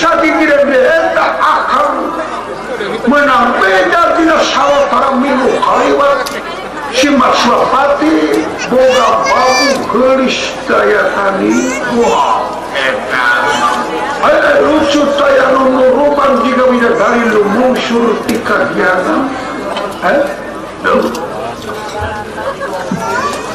bisa dikirim eta akan menang beda dina sawatara minggu kaliwat si Maswapati boga babu gelis daya tani wah eta lucu daya nuruban jika bidadari lumungsur tika diana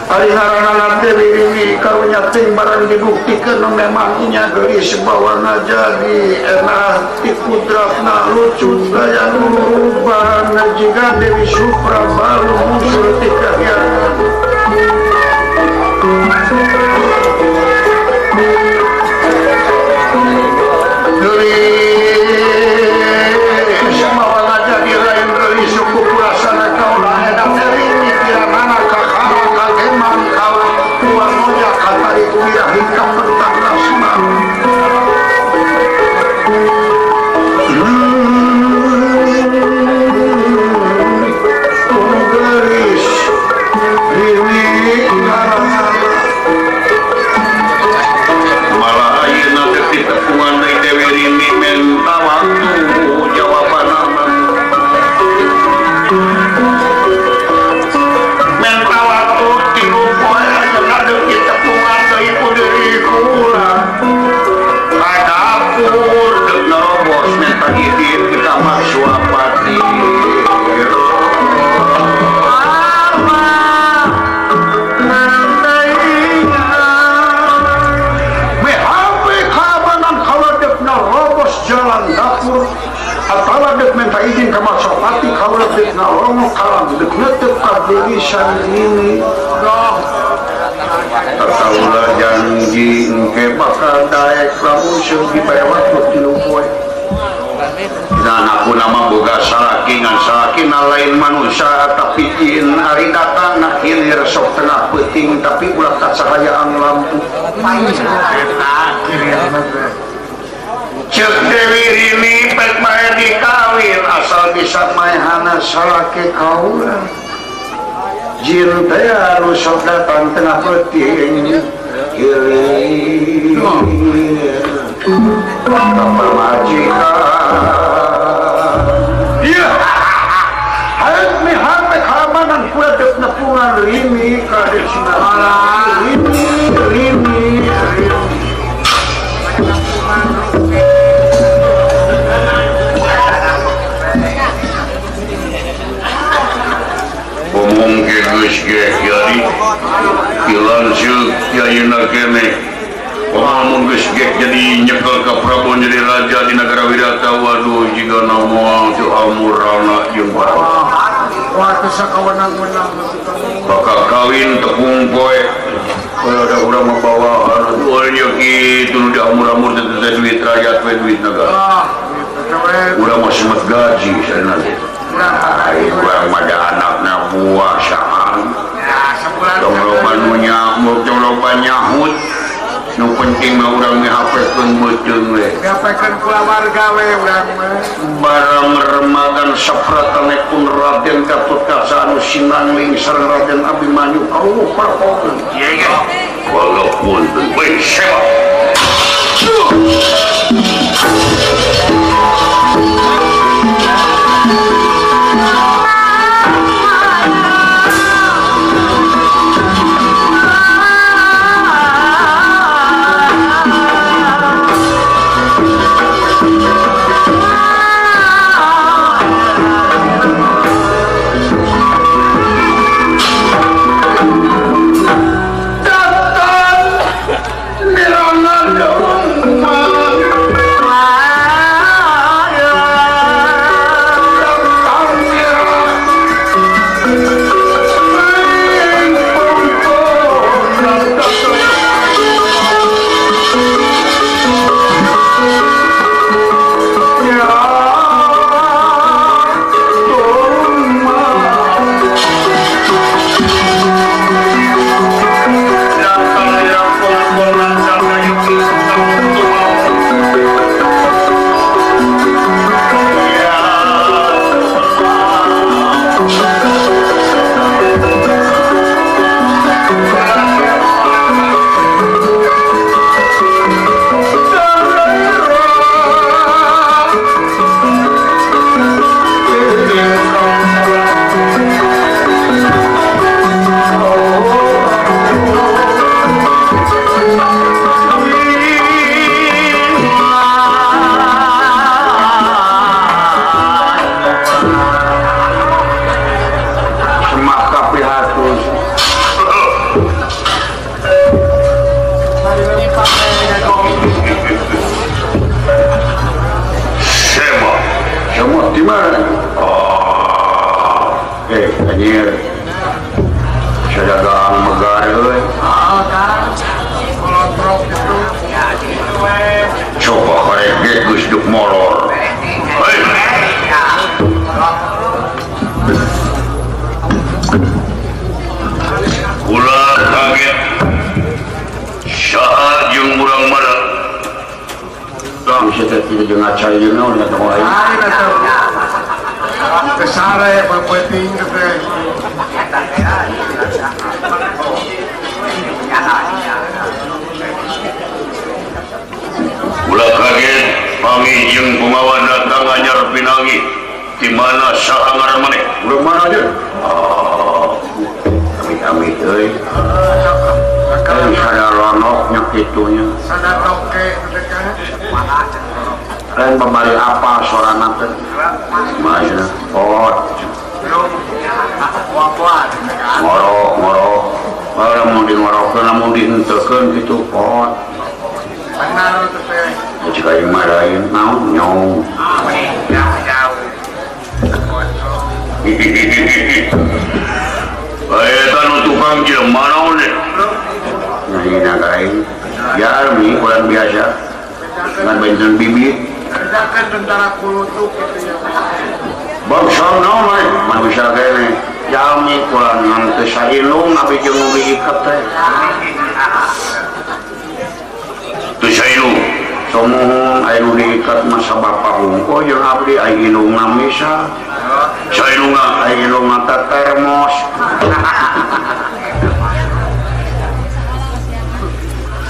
hari harana Dewi ini karunya ting barang dibuktikan memangnya gelis bawana jadi enak tikudratna lucu daya nuruban jika Dewi Supra baru muncul tika diana gelis bawana jadi lain gelis suku pulasana kaulah edak ini tiramana kakala kageman kalah tuan moja katari kuliah hingkap tentang nasman gelis ini malah ayeuna teh tepungan dari Dewi Rini menta waktu jawaban aman menta waktu tilu poe ayeuna deui tepungan dari puderi kula kadapur deuk nerobos menta idin kita Maswapati jalan dapur atau dek minta izin ke Maswapati kalau dek nalong kalam dek netep kabelisan ini ataulah janji ke bakal daek kamu segi bayawat tilu poe dan aku nama boga salakingan salakin lain manusia tapi in hari datang nak hilir sok tengah peting tapi ulah cahayaan lampu cek Dewi Rini pek mae dikawin asal bisa maehana salaki kaula jin teh harus sok datang tengah peting hilir kapal majikan iya hayat mi hampe kamanan kula dek nepungan Rini kadek sinala Rini ngomong ke geus ge jadi kilan seuk ayeuna kene ngomong geus ge jadi nyekel ka Prabowo jadi raja di negara Wirata waduh jiga namoal teu amurana jeung barang wah teu sakawenang-wenang bakal kawin tepung poe ada urang membawa duanya kitu nu diamur-amur teh duit rakyat we duit negara urang mah semet gaji sarena kurang pada anaknya buah saan dong loba nu nyamuk dong loba nyahut nu penting mah urang ngahapeskeun beuteung we ngapakeun kula warga we urang mah barang remagan sapratan pun Raden Gatotkaca anu sinangling sareng Raden Abimanyu kawuh parpokeun ieu walaupun we sewa molor. Hei. Ulah kaget. Saha jeung urang mana? Tong kita jeung acai jeung naon eta mah lain. Kesare penting teh. Ulah kaget pangijing pengawan datang anyar pinangi di mana saha ngaran maneh? Urang mana aja? Amit-amit euy. Kan sadaronok nya kitunya. Sadatoke teh Lain pembali apa sorana teh? Maksudna pot. Ngorok. Lamun di ngorokkeun lamun dihenteukeun kitu pot. benar teh. Jika yang marahin naon nyong. Eta nu tukang jelema naon deh? Nyanyi nagain. Ya mi kurang biasa. Dengan bensin bibit. Bedakan tentara kulutuk gitu ya. Bangsa naon we manusia kene. Jami kurang ngan teu sailung abi jeung nu diikat teh. Tu sailu. Somohon aya nu diikat mah sabapa hungkul jeung abdi aya ilungna misa. Sailunga Aya ilungna teh termos.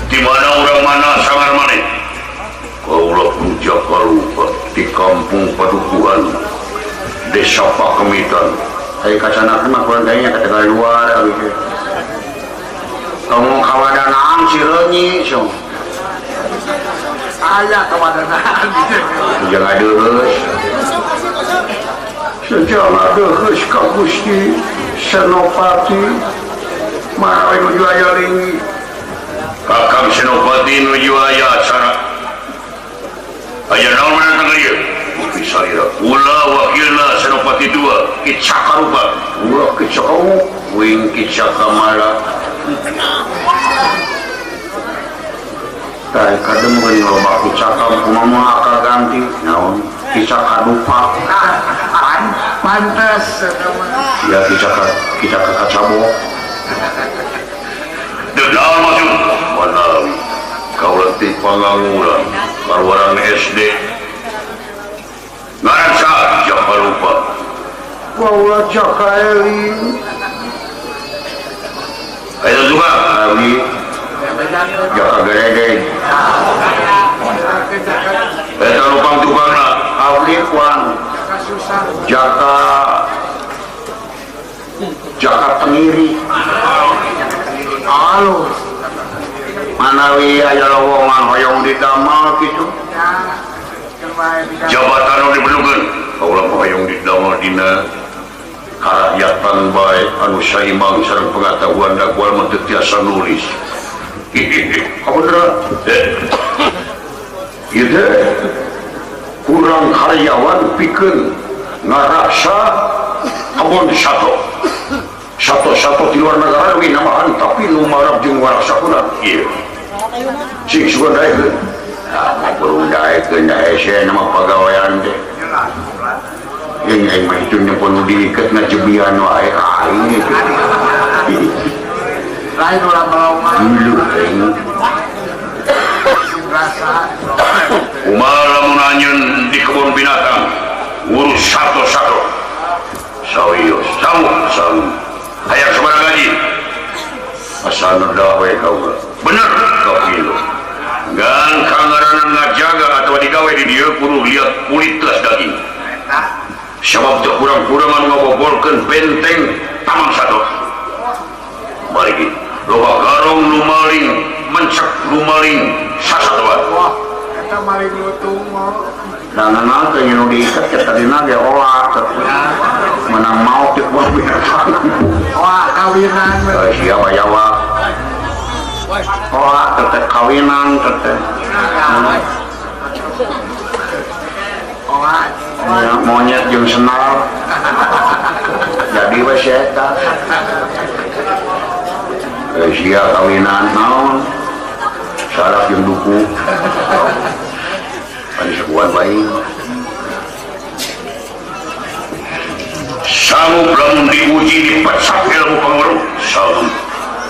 di mana urang mana sangar maneh? Kaulah puja kalupa di kampung Padukuhan, Desa Pakemitan. Aya kacanakeun mah kurang kayaknya ketika luar abi. Kamu kawadanaan si leunyi so. Aya kewadanaan gitu. Jangan adeus. Sejak adeus ka Gusti Senopati marawi nuju aya lingi. Kakang Senopati nuju aya acara. Aya naon mana tanggal ieu? Bisa ira. Ulah wakilna Senopati II Kicaka rupa. Ulah kecau wing Kicaka mala. Tah kadem geus loba Kicaka kumaha akal ganti naon Kicaka dupa. Pantes teman. Ya Kicaka kacabo. Dedal maksud Manawi kaulah ti panganguran kaluaran SD ngaran saja lupa. Kaulah Jaka Eling. Itu juga Abi Jaka Geredeg. Eta lupang tukangna Abdi Kwan Kasusah. Jaka Tenggiri. Halus. Manawi aya lowongan hoyong didamel kitu. Ya. Terbaik di jabatan anu diperlukeun kaulah hoyong didamel dina karakyatan bae anu saimbang sareng pengetahuan dakwal mah teu tiasa nulis. Kabeneran ieu teh kurang karyawan pikeun ngaraksa kebon satu di luar negara we namahan tapi nu marab jeung waraksa kurang Iya. sing sugan daekeun kurang daekeun da hese nama pagawean teh yang aing mah itu nyepon nu diiket na jebian wae aing itu lain ulama-ulama dulu aing rasa. Kumaha lamun anjeun di kebun binatang urus satu-satu. Sawiyo, sawu. Hayang sabaraha gaji? asal dah we kaula Bener kau kieu. Gan kanggaran ngajaga atau digawe di dieu kudu lihat kualitas daging. Sabab teu kurang-kurang anu ngabobolkeun benteng Taman Sado. Bari loba garong nu maling, mencek nu maling sasadoan. Wah, eta maling lutung mah. danana teh nu diiket ke tadina ge olah menang mau teu kuat binatang Wah, kawinan we. siapa Jawa olah teteh kawinan teteh Wah, monyet jeung senal jadi we si eta sia kawinan naon saraf jeung duku anu buat baik sanggup lamun diuji dipecat ilmu pangurung sanggup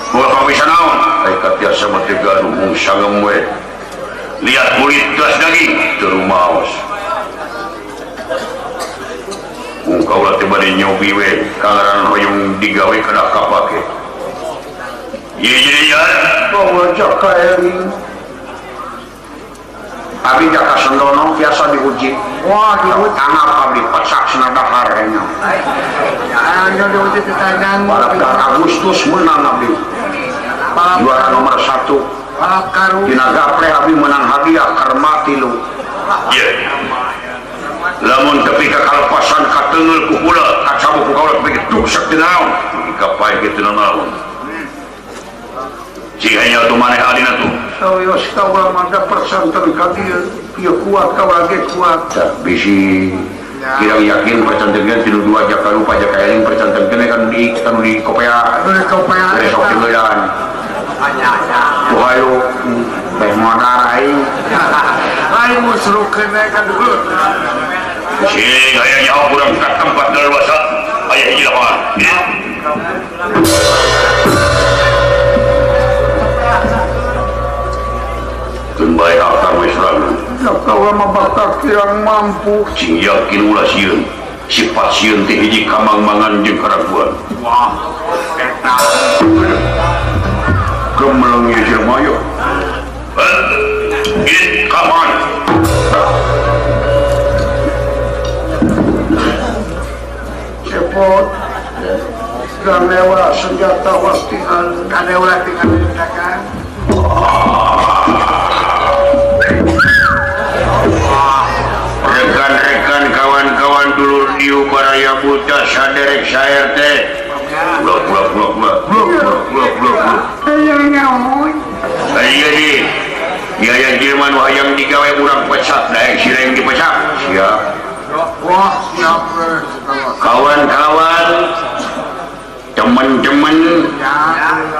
gua bisa naon aikat biasa mati gaduh sangem we lihat kulit gas daging terumaos kau lah tiba di nyobi we kangaran hoyong digawe kena kapake iya jadi jalan kau ngajak kaeling abi jaka sendono biasa diuji Wah, diuji. tangan abdi pesak senada harenya Ayo diuji pertanyaan. balap Agustus menang abdi juara nomor 1 Balap karu. dina gaple abdi menang hadiah karma 3 iya lamun ketika kalepasan kateungel ku kula kacabu ku kaulah begitu dusek teu naon kapai kitu naon cihanya tu maneh adina tu saya setawal mada persantan kadir dia kuat kau lagi kuat bisi kira yakin percantengan tilu dua jaka lupa jaka eling percantengan kan di kopea besok tinggalan tuhayo teh monarai Ayo musruk kena kan dulu. sing aya nyawa kurang ka tempat dalwasa aya hiji lapangan kembali akar mesrangan kau mah batak yang mampu sing yakin ulah sieun sifat sieun teh hiji kamangmangan jeung karaguan Wah, eta. gemelengnya jelema yo ini kapan cepot ganewa senjata wastingan Ada ulah tinggal diledakan. rekan-rekan kawan-kawan dulur diu baraya buta saderek saer teh blok Yang nyamun. iya di biaya Jerman wayang digawe urang pecat daek sireng dipecat siap Wah, siap. kawan-kawan teman-teman Ya.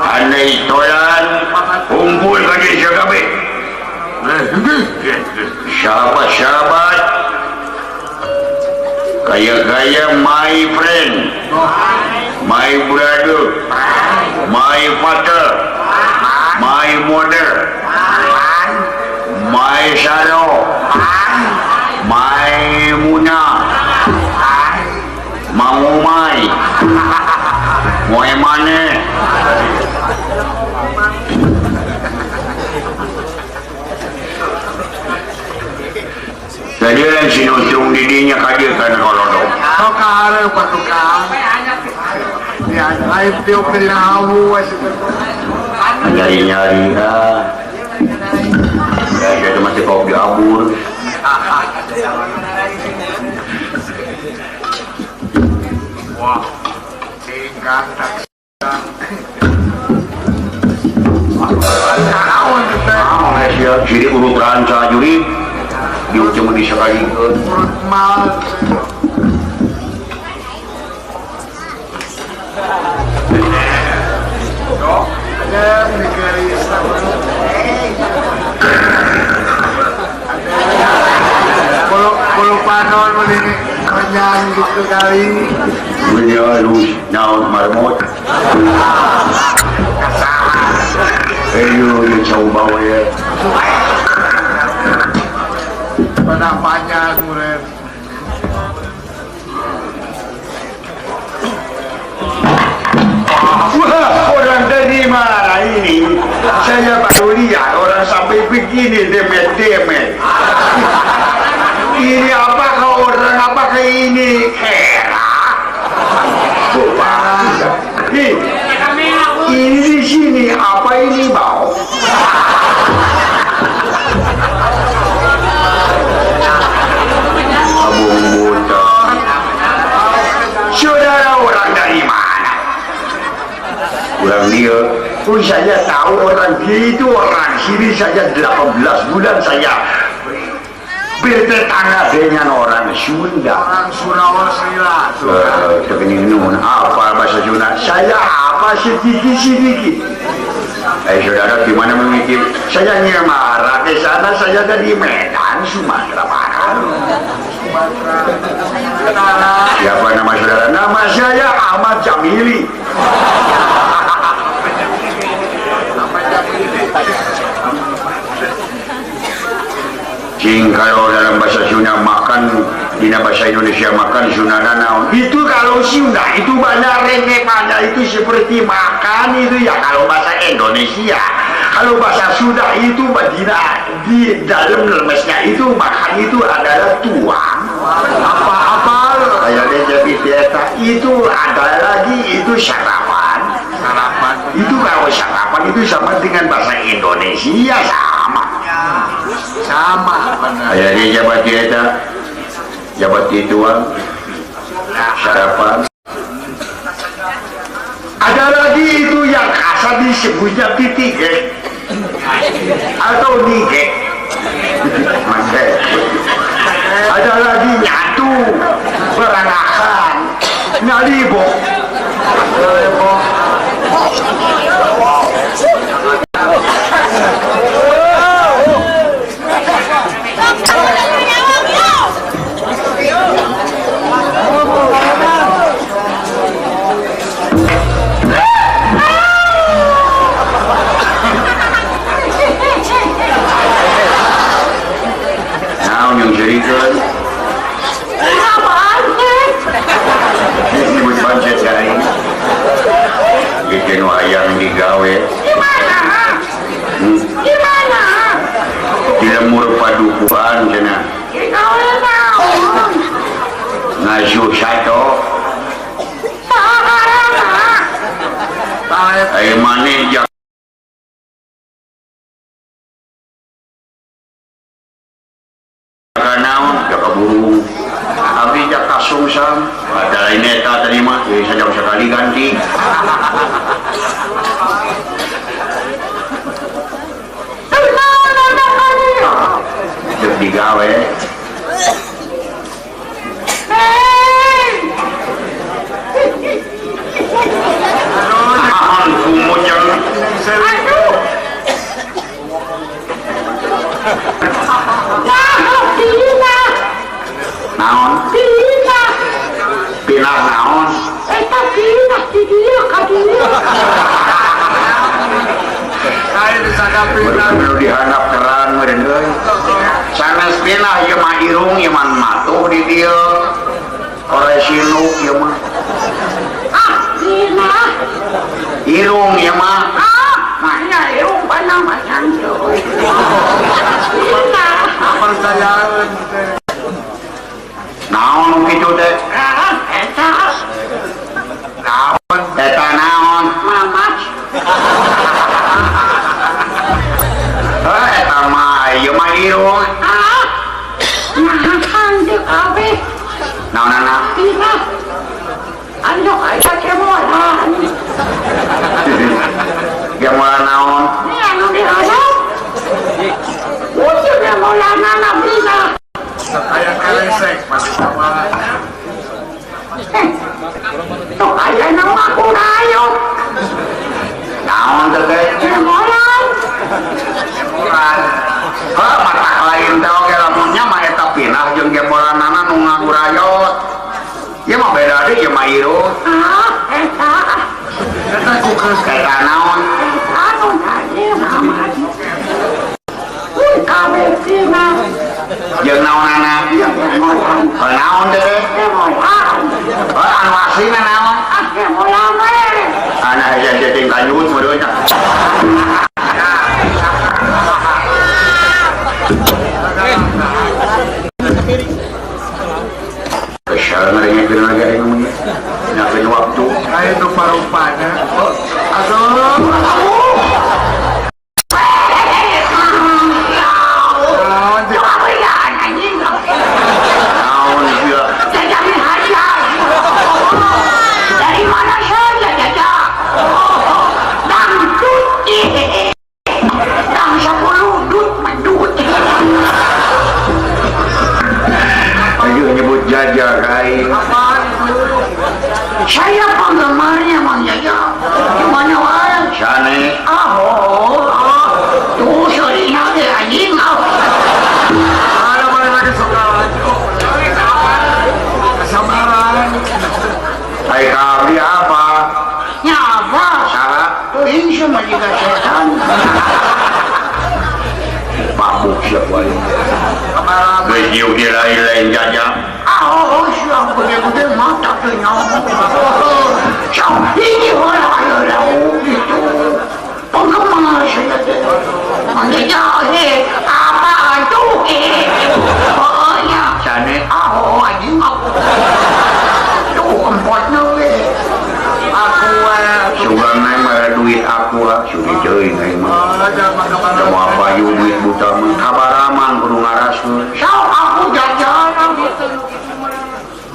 andai tolan kumpul ke desa kabe sahabat-sahabat gaya-gaya my friend my brother my father my mother my shadow my muna mangumai moe mane jadi yang sinusung didinya kadir kan kolodok Kau kare patukan. Ya, lain dia pelawu nyari-nyari ya jadi masih kau diabur Wah, tingkat tak. jadi urut ranca juri diucap di sekali Urut mal. Ada negeri Kalau panon ini kenyang gitu kali. punya halus naon marmot ayo dia coba ya Pada banyak murid. wah orang dari mana ini saya baru lihat orang sampai begini demet-demet ini apakah orang apakah ini kera ini di sini apa ini bau abung buta saudara orang dari mana orang dia pun saya tahu orang itu orang sini saja 18 bulan saya bertetangga dengan orang Sunda. Orang Sulawesi lah. Nun apa bahasa Sunda? Saya apa sedikit. Saudara gimana memikir? Saya nyemara ke sana, saya dari Medan, Sumatera Barat. Siapa nama saudara? Nama saya Ahmad Jamili. Cing, kalau dalam bahasa Sunda makan, di bahasa Indonesia makan Sunda naon. Itu kalau Sunda itu banyak rene pada itu seperti makan itu ya kalau bahasa Indonesia. Kalau bahasa Sunda itu di dalam lemesnya itu makan itu adalah tuang. Apa-apa kayak jadi biasa itu ada lagi itu sarapan. Sarapan itu kalau sarapan itu sama dengan bahasa Indonesia sama kayak dia jabat biasa jabat tuang sarapan. Ada lagi itu yang kasar disebutnya titik atau nige. Ada lagi nyatu berangakan nyalibo. Disebut pancet jaring bikin wayang digawe gimana dilemur padukuhan cina ngasuh satu ayo manis jak naon jaga burung tapi jaga sungsang ada lain neta tadi mah jadi saja sekali ganti cek digawe ahon kumujang naon pinah naon eta pinah di dia ka dia Kain disangka pindah. perlu dihandap keran meureun euy sanes pinah ieu mah irung ieu mah matuh di dieu ore sinuk ieu mah pinah irung ieu mah mahnya irung panang macan euy pinah Percayaan teh. naon kitu teh eta naon eta naon mamat eta mah ieu mah irung nahan teu kabeh naonana pinah andok aya kemolan kemolan naon ini anu diharap wujud kemolan anak pinah Kayak kelesek masih sama. tuh aya nama aku rayot naon teh teh kemolan mata lain teh oge lamunnya mah eta pinah jeung kemolanana nu ngagurayot ieu mah beda deui ieu mah irung Kita kukus eta naon anu tadi Muhammad kabeh pinah jeung naonana naon teh kemolan anu aslina naon kemolan we ana jadi kanyut meureun kesal ngerengekeun lagi ari ngomongnya nyakeun waktu kain rupa-rupanya. Aduh. naon ieu Jajah hadiah dari mana saja jajah dangdut dang 10 dut mandut ayo nyebut jajah kai saya penggemarnya Mang Jajah gimana wae sanes Geus di lain-lain jajang. Oh, siapa dia mata tuh nyamuk. Siapa ini orang gitu. Penggemar saya tuh. Makanya apaan tuh? Oh ya. Sana Oh, anjing aku. Tuh empatnya aku Sugan naik marah duit aku lah, suri jauh naik mah. Mau apa yuk duit buta mah? Kabar aman kudu ngaras tuh. Sao aku jajan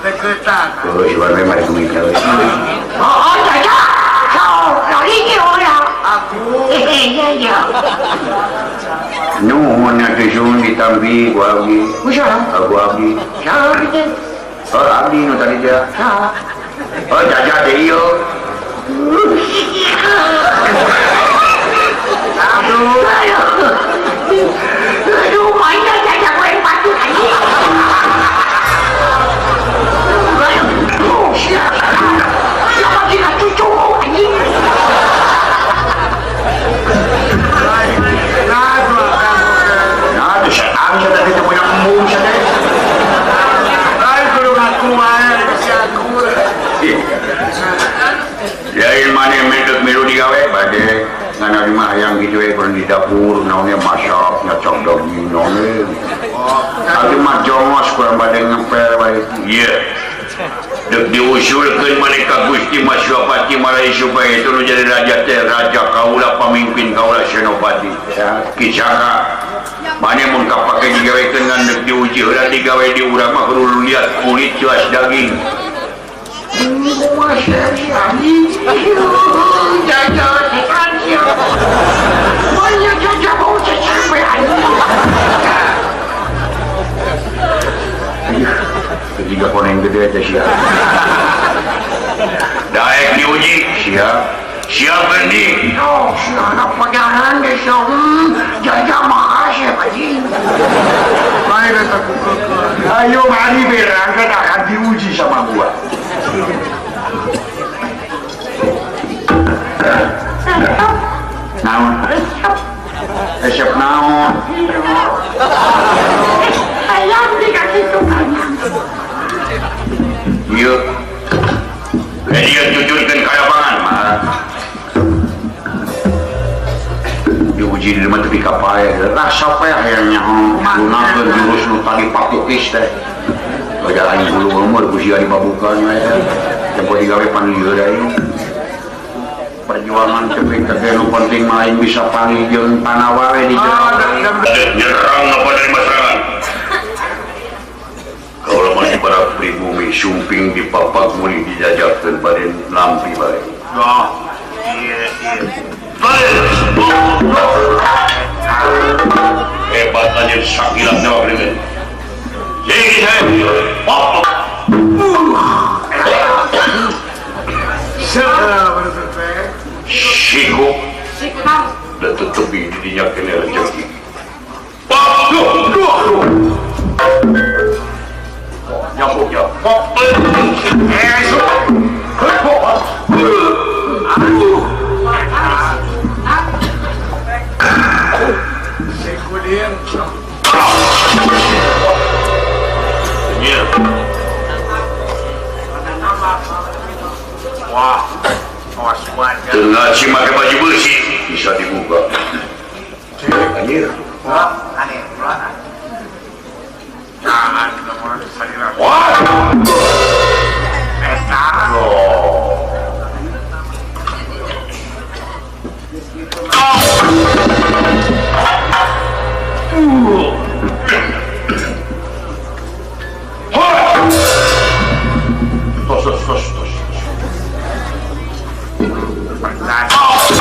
Deketan. Kalau sugan naik marah duit jauh. oh jajan sao lari ni orang Aku. iya Nuhun ya tujuan ditambi gua abdi. usah Aku abdi. sao gitu Oh abdi nu tadi dia. sao Oh jaja deh yo. aduh mainnya jajan gue patut lagi siapa kita cucu anjing Nah, tu setan saya tadi tu punya embung saya. Ay, kudu ngaku aja si aku. Lain mana medek melu digawe bade ngana di mah yang gitu kurang di dapur naonnya masak nyocok daging naonnya. Tapi mah jongos kurang bade ngepel bae. iya. Dek diusulkeun maneh ka Gusti Masyapati Malai supaya itu nu jadi raja kaula pamimpin kaula senopati. Ya, Kisaka maneh mun kapake digawekeun ngan dek diuji heula digawe di urang mah kudu lihat kulit jelas daging. Masya jajan setan siapa banyak jajan mau cecek ketiga koneng gede aja sia. Daek diuji siap bendi. oh si anak pacaran deh so jajan makasih Pak Ji Baik aku ke. Ayo mari berangkat akan diuji sama gua. Naon? Esep naon? ayam dikasih tukangnya Iya. Dia jujurkan ke lapangan mah. Diuji di rumah tapi kapal rasa apa ya yang gunakan jurus nu tadi pakukis teh. Jalan bulu umur usia di babukan ya. Tempo digawe panggil dari perjuangan tapi nu penting main bisa panggil jeung tanah wae di jalan. Nyerang apa dari masyarakat? Kalau masih para pribumi sumping di papak muli dijajakan pada lampi baik. Hebat aja sakilat nyawa primen. Jadi saya papak. Siku dan tutupi didinya kena rezeki. Nyambung ya. Sekudir. Iya. Wah, awas wajah. Tengah si pakai baju bersih bisa dibuka. Anjir. Aneh, jangan nomor saya. Wah. Enak. Tos.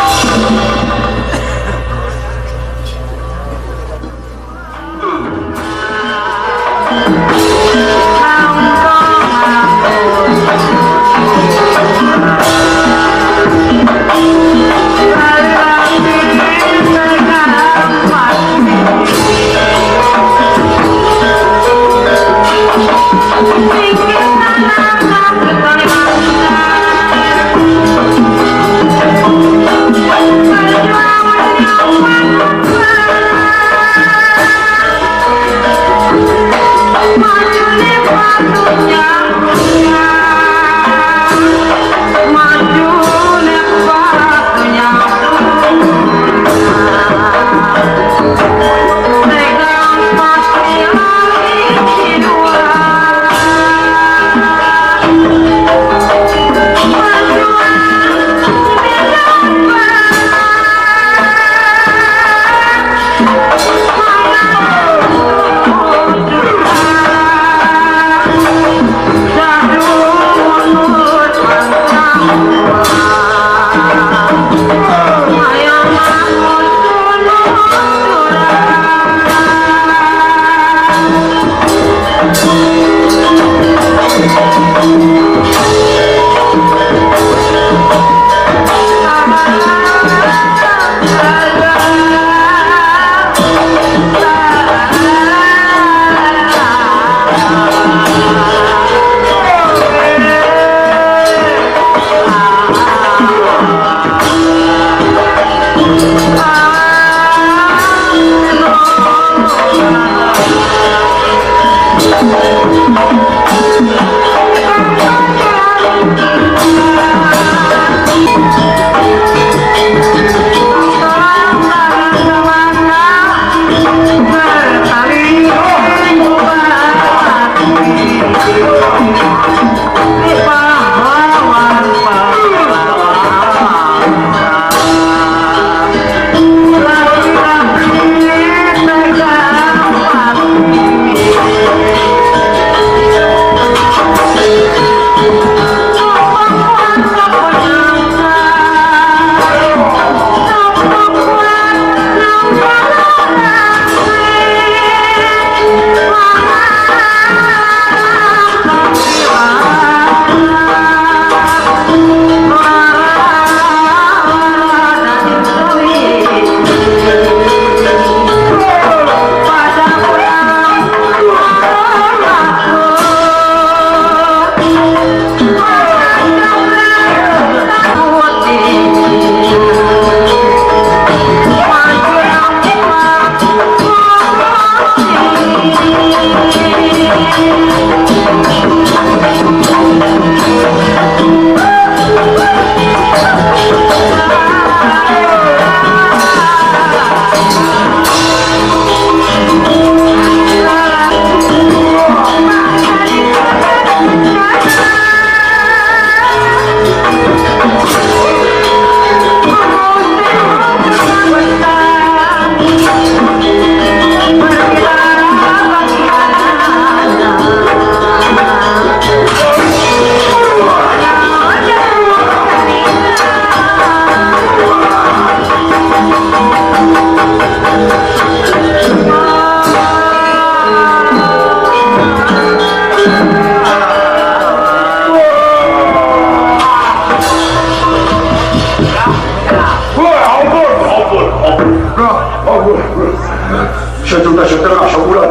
Sejuta setengah sebulan.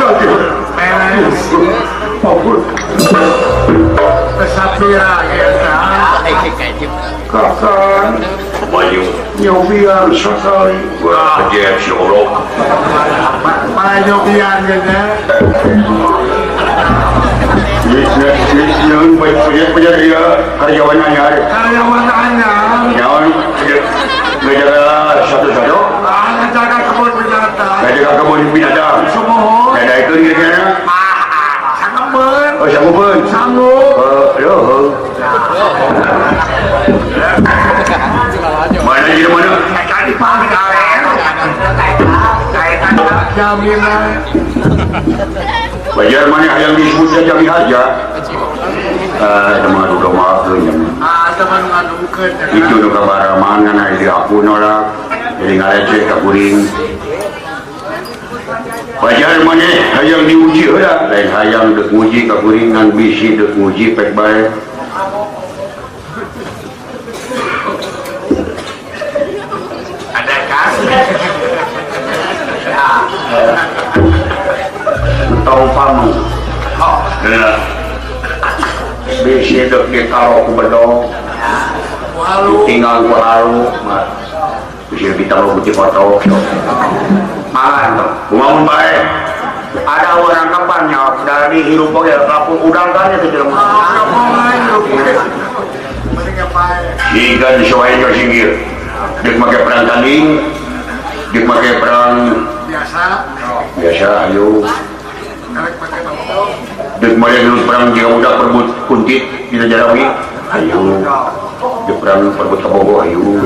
Ganti. Ampun. Kesapira kita. Kakak. Banyu. Nyobian sekali. Wah, aja si Allah. Panyobian gitu. Yang baik ya karyawannya nyari. Karyawan anyar. Yang ngejaga satu-satu. Jaga kebun binatang. Ngejaga kebun binatang. Semua. Ada itu kira-kira. Sanggup. Oh, sanggup pun. Sanggup. Mana di mana? Tadi pagi kalian. Jaminan. Bajar mana yang disebutnya jami aja. Teman udah maafkan. Teman ngadukeun. Itu nu kabar mana na di aku nolak. Jadi ngaleceh ka kuring. Bajar mana hayang diuji heula, lain hayang deuk nguji ka kuring ngan bisi deuk nguji pek bae. Ada kan? Tahu pamu. Nah, Bisi deuk dikaro ku bedog. Walu. Tinggal ku halu. Bisi ditaro ku foto. Malan tuh. Kumaun bae. Ada orang kapannya dari hirup oge kapung udang kan itu jelema. Ikan sesuai ke singgir. Dik make perang tanding. Dik make perang biasa ayo. Dik make perang jika udah perbut kuntit kita jarawi. Ayo. Dik perang perbut kabogo ayo.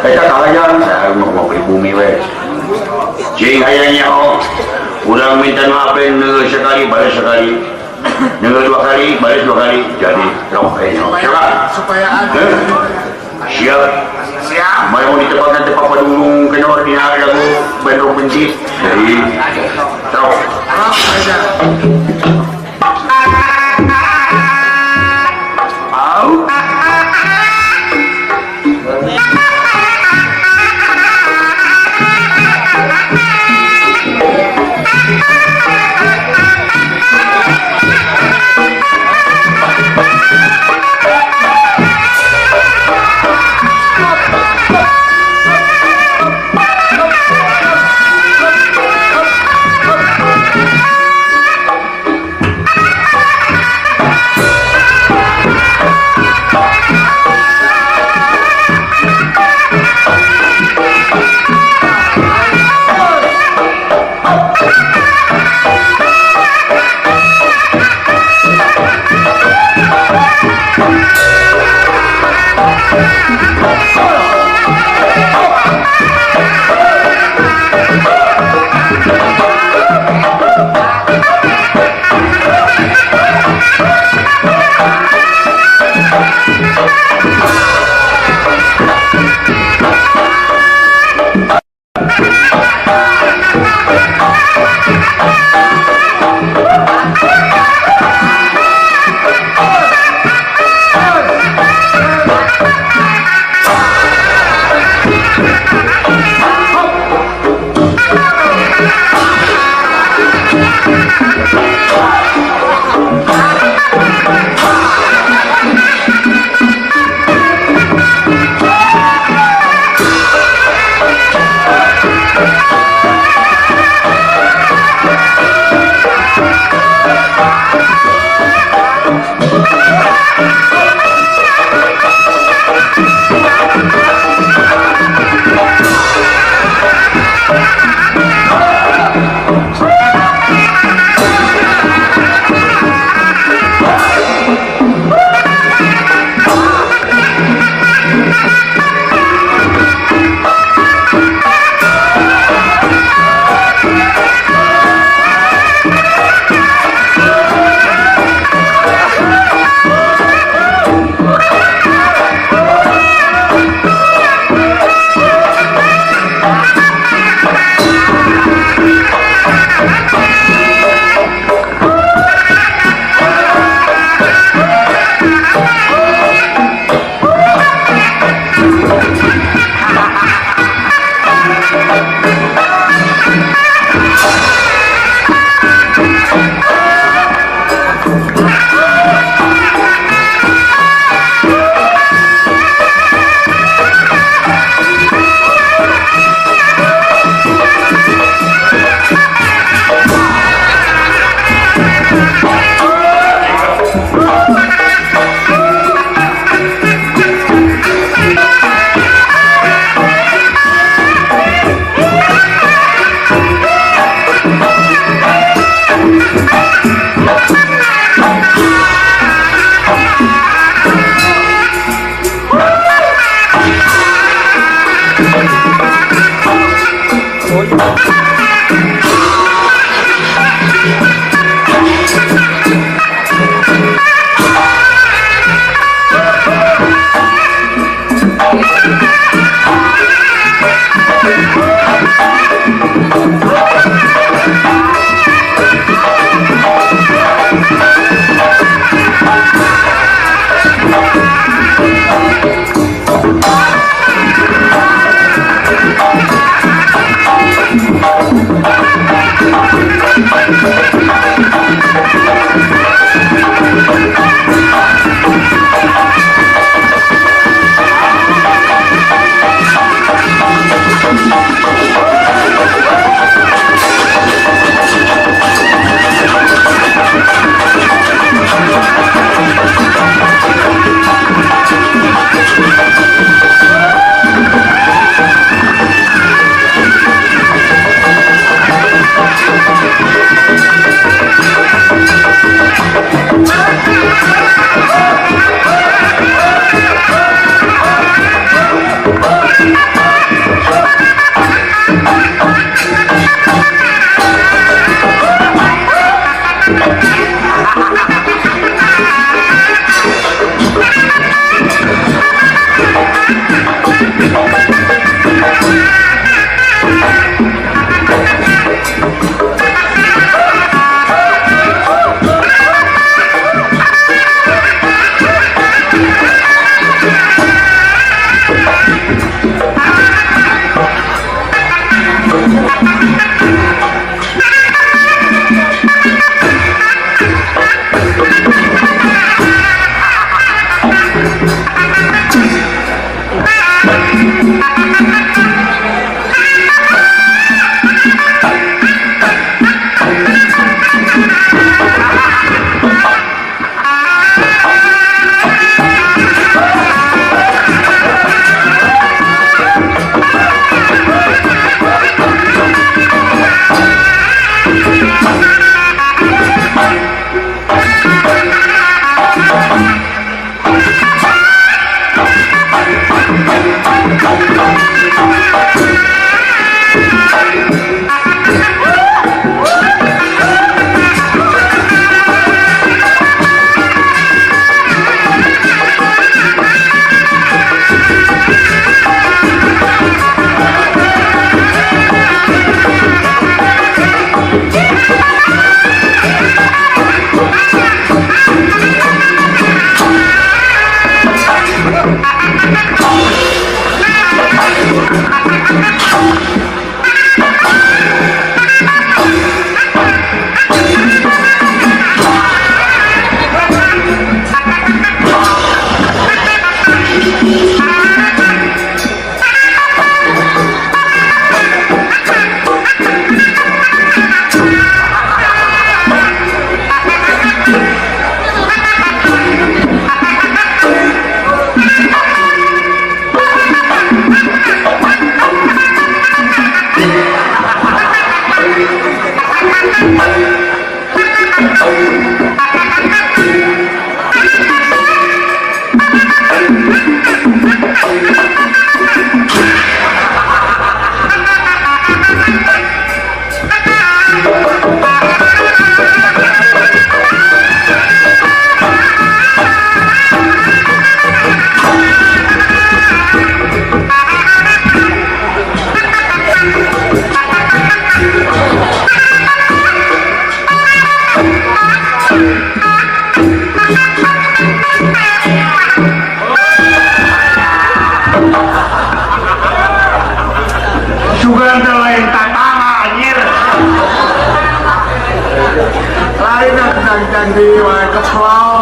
Kita kalayan, saya mau beli bumi weh. Cing ayahnya udah minta maafin sekali, balas sekali. Nengah 2 kali, balas 2 kali. Jadi, siapa? Supaya ada. Siap. Siap. Mau ditempatkan tempat padulung kena ordinari lagu bandung benci. Jadi, terus. Au.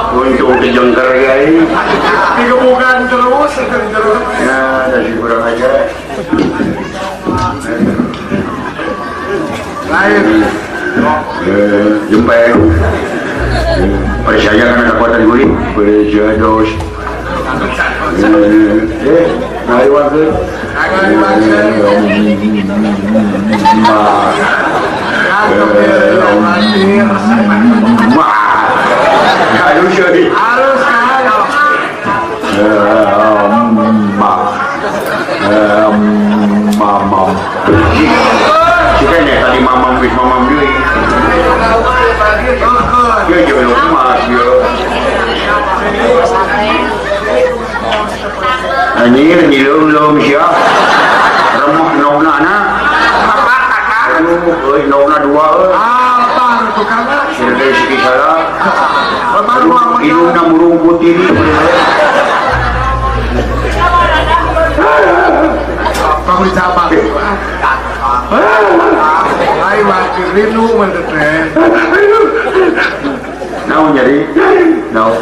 Untuk dijengker gay dikebukan terus ya dari kurang aja lain jumpa percaya kan ada kekuatan guling percaya dos mari waktu Halus jadi. Halus kan? Mamam. Jika nih tadi mamam wis mamam deui. Dia juga lu mas yo. Anjir ni lom siap. Remuk nona na. Euy nona dua euy. Apa itu kan? Sudah siki salah. Baru apa? Hidungna murung putih ni. Kamu siapa? Hai wakil rindu mendetek. Naon jadi? Naon.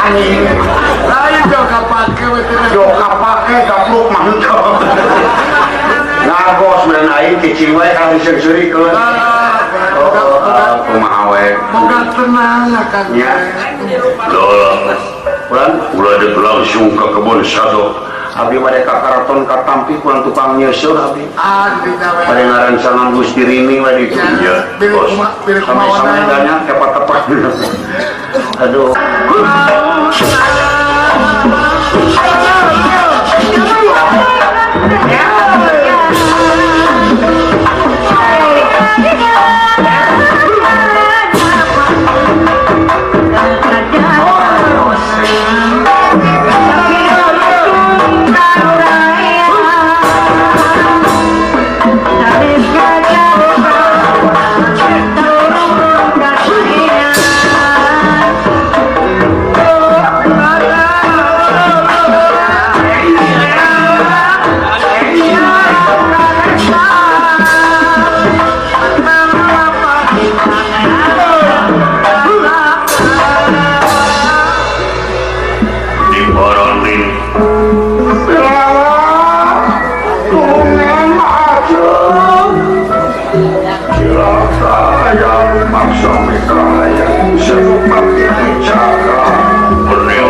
Lain juga pakai betul. Joka pakai gapluk mantap. Ngagos dan aing kecil wae kalau diseri ke. Kumaha wae. Moga tenang akan. Nya. Loh, Pulang. ulah dek langsung ke kebun sado. Abdi made ka karaton katampi kurang tukang nyeuseul abdi. Adi dawe. Pada ngarancangan Gusti Rini wae di Ya, Pilih sama-sama kumawana. banyak tepat-tepat. Aduh. di Baranin. Borneo.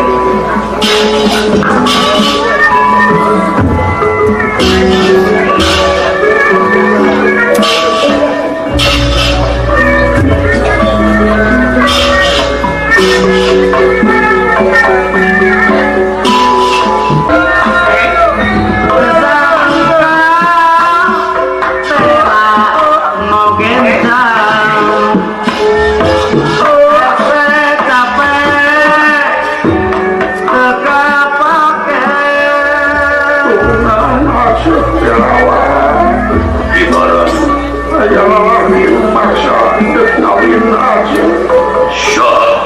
Di Baran. Syah.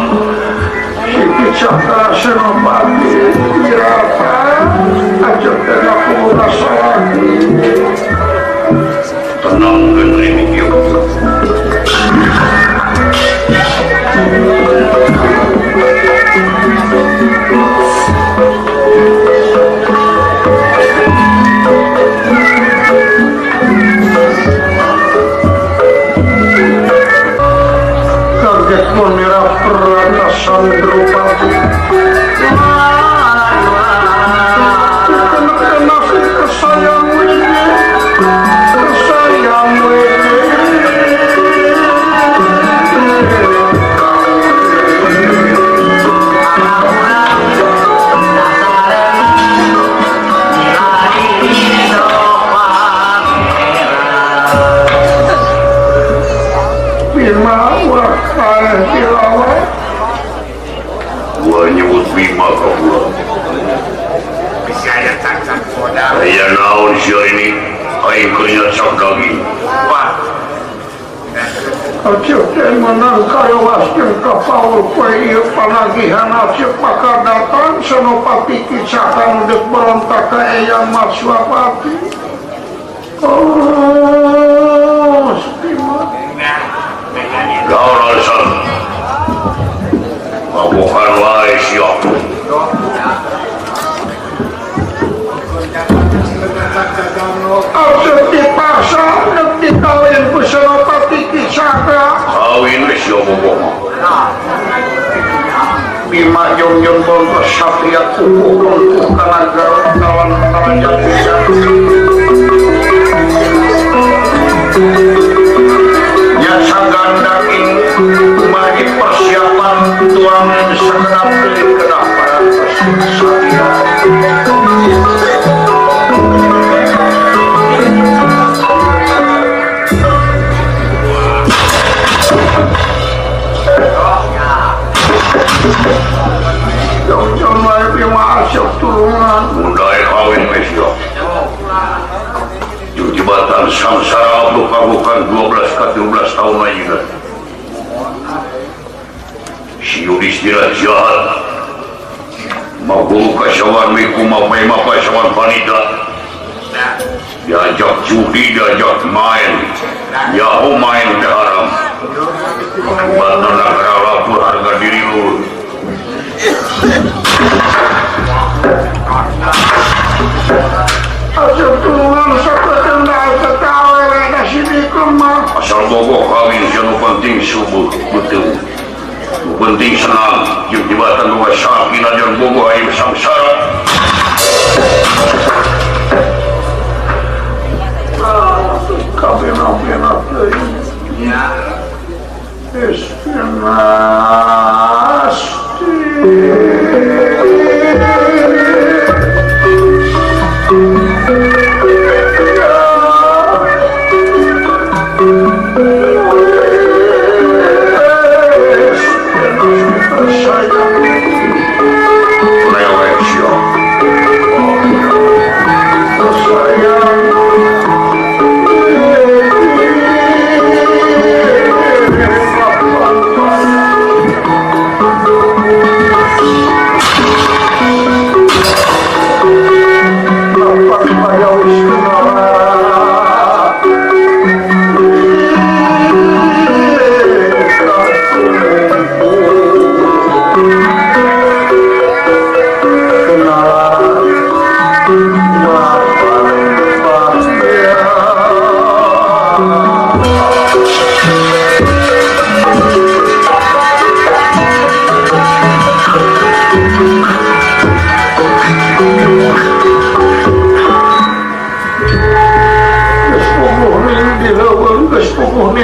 Tenang Rini yuk. Kaget menira peratasan Drupadi. Kena kesayang wini, kesayang wini. Bima wakal tilawat. Gua nyebut Bima ke gua. Saya tak saudara. Aya naon sia ini? Aing keringat sak daging. Acik teh menang kayawaskeun ka Paul poe ieu panagihan acik maka datang Senopati Kicakan dek berontak ka Eyang Maswapati. Oh, Bima. Gaul alasan. Mau bukan wae siap. Aku dipaksa nek dikawin ku Senopati Kisaka. Kawin wis yo bobo. Bima jong-jong bongkos satria kuku kanaga kawan-kawan jatuh. Jasa gandangin bagi persiapan tuang segenap beli kedaparan satria. Jom-jom lagi masuk turungan. Mundai kawin wis yo. Jembatan samsara bukan 12 ke 13 tahun lagi kan. Si Yudhistira jahat mau buka syawan miku mau apa syawan panita diajak judi diajak main ya main udah haram batan negara lapor harga diri lu Asal turungan seperti nggak ketawa ada sini kemar. asal bobo kawin jangan penting subuh betul penting senang jembatan dua sakin aja bobo air samsara Kabena ya.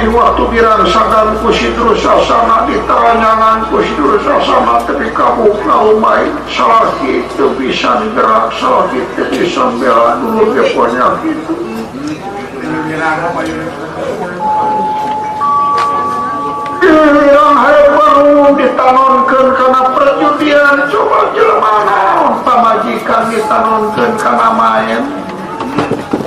Waktu dirangsakan ku Sidru Sasana ditaranyangan ku Sidru Sasana tapi kamu main salaki itu bisa gerak salaki itu bisa bela dulu dia punya gitu yang baru ditanonkan karena perjudian coba jelmana pamajikan ditanonkan karena main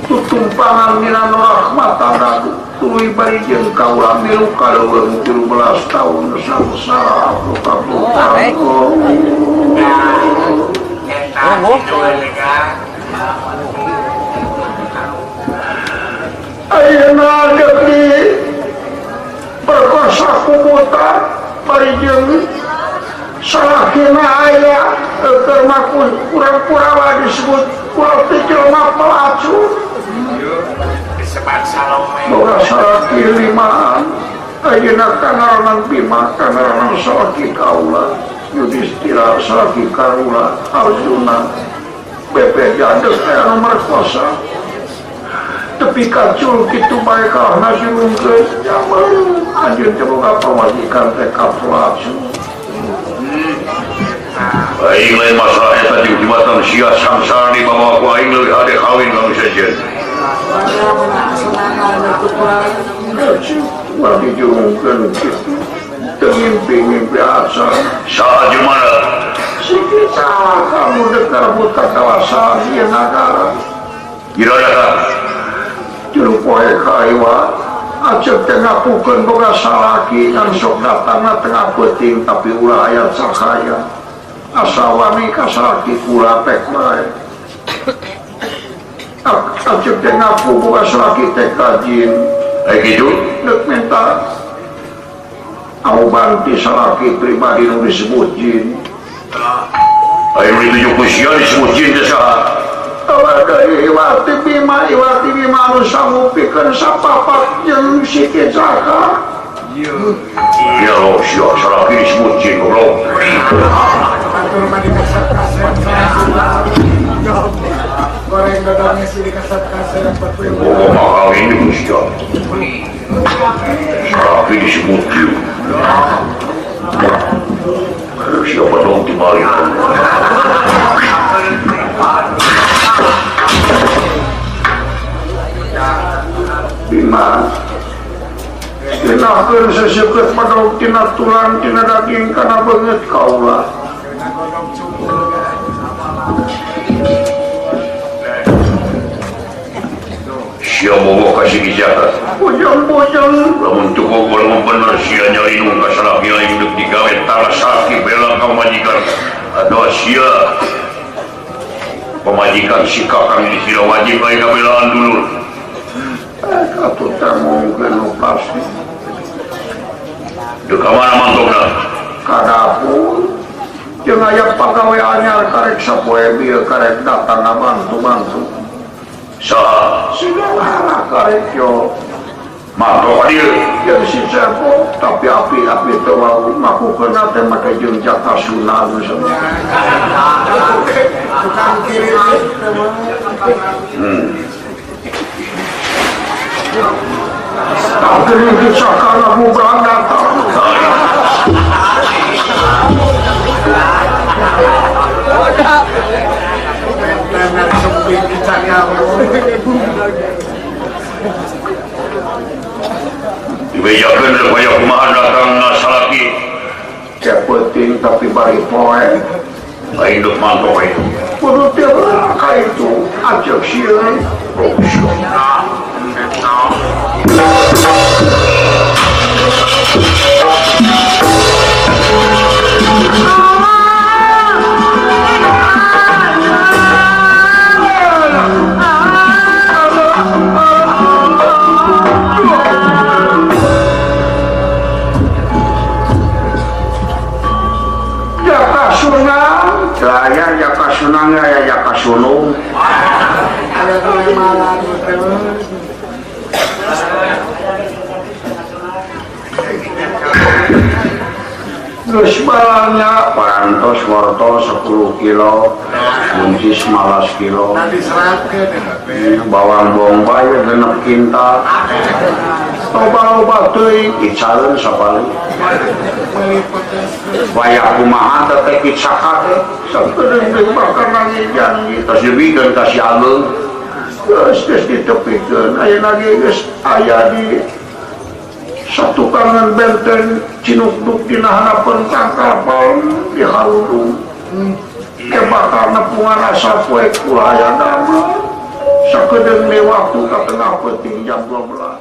tutumpangan minan rahmatan aku tuluy bari jeung kaula milu kaleuweung 17 tahun samsara kabur ayeuna dek di perkosa kubuta bari jeung salakina aya keur maku kurang-kurang disebut kula teh jelema pelacur boga salaki limaan ayeuna kanaronan Bima kanaronan salaki kaula Yudhistira salaki kaula Arjuna bebe jadeg anu merkosa tepi kacul kitu bae kalahna dirungkeun jamal anjeun teh boga pamajikan teh kapelacur aing lain masalah eta di jembatan sia samsara di bawah ku aing leuwih ade kawin kanu sejen lagi jurungkan gitu mimpi asa saha jumana si kita kamu dekar buta kawasan di negara gimana juru poe kaiwa acep tengah pukun boga salaki yang sok datang tengah peting tapi ulah ayat sakaya asa wani kasalaki kula pek bae acep tengah boga salaki teh kajin gitu dek minta Aku banti salaki pribadi nu disebut jin. Ayo dituju kusia disebut jin desa. Dari iwati bima anu sangupikeun sapapak jeung sikit saka. Ya lo sia salaki disebut jin goblok. Goreng dodongnya sih dikasat-kasat. Oh mahal ini kusia. Salaki disebut jin. Siapa dong dibalik? Bima dinakeun seseukeut padauk tina tulang tina daging kana beungeut kaula. Sia bogo kasih gijakan. Bujang-bujang Lamun cukup lamun bener sia nyari nu kasalaki lain dek digawe tara sakit bela ka majikan. Atau sia pemajikan si kakang ini tidak wajib lain kabelaan dulu. atuh teh mungkin nu pasti Dek mana mantokna? ka dapur jeung aya pagawe anyar karek sapoe bieu karek datang bantu-bantu. Saha? Sigana karek yo Mantok dia. jeung si Cepo tapi api-api teu wau makukeun teh make jeung jaka sunan misalnya. Tukang kiri Tak kena disakana bukan datang. dan sempit dicari Dibejakeun supaya kumaha datang salaki. Cek penting tapi bari poe. Lain dek mantok itu. Kudu tiap raka itu ajak sieun. Jaka sunang, saya jaka sunang ya jaka sunung. ada kelemahan Terus balanya parantos wortel 10 kilo, buncis malas kilo, diserahkan bawang bombay genep kintal, loba-loba teuing icareun sabali. Wayah kumaha teh teh kitsaka teh sakedeung deui bakal nangis janji tos dibikeun ka si Ageung. Geus ditepikeun ayeuna geus aya di satukangan benteng cinukduk dina hanapeun kapal di Halurung. Bakal nepungan asa poe kula aya damel sakedeung waktu ka tengah peuting jam 12.